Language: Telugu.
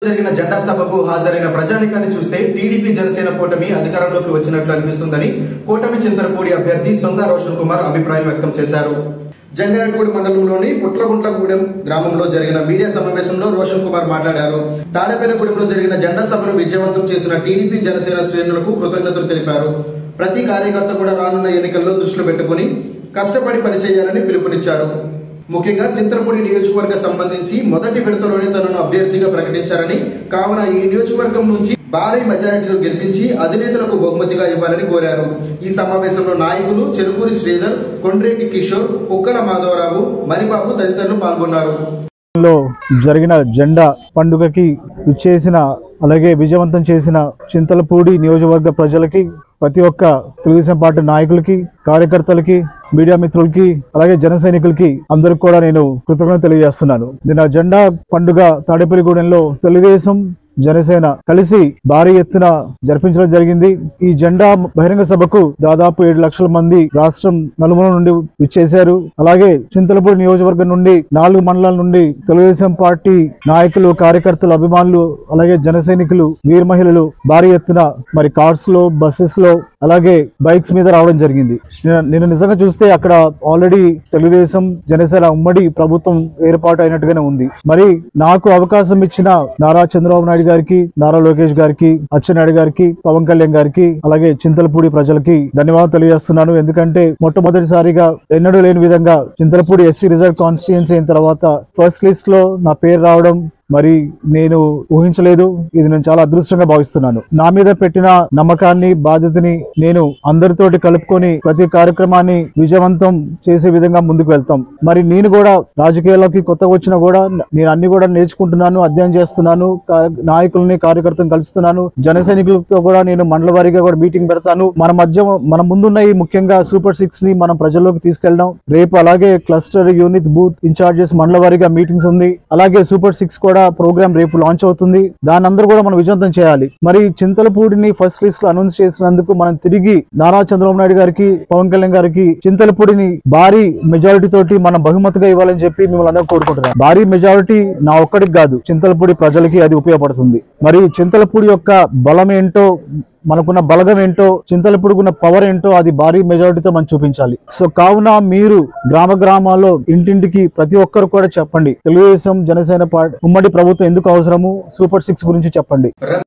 జరిగిన జెండా సభకు హాజరైన ప్రజానికాన్ని చూస్తే టీడీపీ జనసేన కూటమి అధికారంలోకి వచ్చినట్లు అనిపిస్తుందని కూటమి చింతలపూడి అభ్యర్థి సొంగ రోషన్ కుమార్ అభిప్రాయం వ్యక్తం చేశారు. జంగారెడ్డిగూడెం మండలంలోని పుట్లగుంట్లగూడెం గ్రామంలో జరిగిన మీడియా సమావేశంలో రోషన్ కుమార్ మాట్లాడారు. తాడేపల్లిగూడెంలో జరిగిన జెండా సభను విజయవంతం చేసిన టీడీపీ జనసేన శ్రేణులకు కృతజ్ఞతలు తెలిపారు. ప్రతి కార్యకర్త కూడా రానున్న ఎన్నికల్లో దృష్టిలో పెట్టుకుని కష్టపడి పనిచేయాలని పిలుపునిచ్చారు. ముఖ్యంగా చింతలపూడి నియోజకవర్గ సంబంధించి మొదటి విడతలోనే తనను అభ్యర్థిగా ప్రకటించారని, కావున ఈ నియోజకవర్గం నుంచి భారీ మెజారిటీతో గెలిపించి అధినేతలకు బహుమతిగా ఇవ్వాలని కోరారు. ఈ సమావేశంలో నాయకులు చెరుకూరి శ్రీధర్, కొండ్రేటి కిషోర్, కుక్కల మాధవరావు, మణిబాబు తదితరులు పాల్గొన్నారు. జరిగిన జెండా పండుగకి ఇచ్చేసిన అలాగే విజయవంతం చేసిన చింతలపూడి నియోజకవర్గ ప్రజలకి, ప్రతి ఒక్క తెలుగుదేశం పార్టీ నాయకులకి, కార్యకర్తలకి, మీడియా మిత్రులకి, అలాగే జన సైనికులకి అందరికి కూడా నేను కృతజ్ఞతలు తెలియజేస్తున్నాను. నిన్న జెండా పండుగ తాడేపల్లిగూడెంలో తెలుగుదేశం జనసేన కలిసి భారీ ఎత్తున జరిపించడం జరిగింది. ఈ జెండా బహిరంగ సభకు దాదాపు 7 లక్షల మంది రాష్ట్రం నలుమూల నుండి విచ్చేశారు. అలాగే చింతలపూడి నియోజకవర్గం నుండి 4 మండలాల నుండి తెలుగుదేశం పార్టీ నాయకులు, కార్యకర్తలు, అభిమానులు, అలాగే జన సైనికులు, వీర మహిళలు భారీ ఎత్తున మరి కార్స్ లో, బస్సెస్ లో, అలాగే బైక్స్ మీద రావడం జరిగింది. నేను నిజంగా చూస్తే అక్కడ ఆల్రెడీ తెలుగుదేశం జనసేన ఉమ్మడి ప్రభుత్వం ఏర్పాటు అయినట్టుగానే ఉంది. మరి నాకు అవకాశం ఇచ్చిన నారా చంద్రబాబు నాయుడు గారికి, నారా లోకేష్ గారికి, అచ్చెన్నాయుడు గారికి, పవన్ కళ్యాణ్ గారికి, అలాగే చింతలపూడి ప్రజలకి ధన్యవాదాలు తెలియజేస్తున్నాను. ఎందుకంటే మొట్టమొదటిసారిగా ఎన్నడూ లేని విధంగా చింతలపూడి ఎస్సీ రిజర్వ్ కాన్స్టిట్యుయెన్సీ అయిన తర్వాత ఫస్ట్ లిస్ట్ లో నా పేరు రావడం మరి నేను ఊహించలేదు. ఇది నేను చాలా అదృష్టంగా భావిస్తున్నాను. నా మీద పెట్టిన నమ్మకాన్ని, బాధ్యతని నేను అందరితోటి కలుపుకొని ప్రతి కార్యక్రమాన్ని విజయవంతం చేసే విధంగా ముందుకు వెళ్తాం. మరి నేను కూడా రాజకీయాల్లోకి కొత్తగా వచ్చినా కూడా నేను అన్ని కూడా నేర్చుకుంటున్నాను, అధ్యయనం చేస్తున్నాను, నాయకుల్ని, కార్యకర్తలను కలుస్తున్నాను. జన సైనికులతో కూడా నేను మండల వారీగా కూడా మీటింగ్ పెడతాను. మన ముందున్న ఈ ముఖ్యంగా సూపర్ 6 ని మనం ప్రజల్లోకి తీసుకెళ్దాం. రేపు అలాగే క్లస్టర్, యూనిట్, బూత్ ఇన్ఛార్జెస్ మండల వారీగా మీటింగ్స్ ఉంది. అలాగే సూపర్ 6 కూడా ప్రోగ్రామ్ రేపు లాంచ్ అవుతుంది. దాని అందరూ కూడా మనం విజయవంతం చేయాలి. మరి చింతలపూడిని ఫస్ట్ లిస్ట్ లో అనౌన్స్ చేసినందుకు మనం తిరిగి నారా చంద్రబాబు నాయుడు గారికి, పవన్ కళ్యాణ్ గారికి చింతలపూడిని భారీ మెజారిటీ తోటి మనం బహుమతిగా ఇవ్వాలని చెప్పి మిమ్మల్ని అందరూ కోరుకుంటున్నాం. భారీ మెజారిటీ నా ఒక్కడికి కాదు, చింతలపూడి ప్రజలకి అది ఉపయోగపడుతుంది. మరి చింతలపూడి యొక్క బలం ఏంటో, మనకున్న బలగం ఏంటో, చింతలపూడికున్న పవర్ ఏంటో అది భారీ మెజారిటీతో మనం చూపించాలి. సో కావున మీరు గ్రామాల్లో ఇంటింటికి ప్రతి ఒక్కరు కూడా చెప్పండి, తెలుగుదేశం జనసేన ఉమ్మడి ప్రభుత్వం ఎందుకు అవసరము, సూపర్ 6 గురించి చెప్పండి.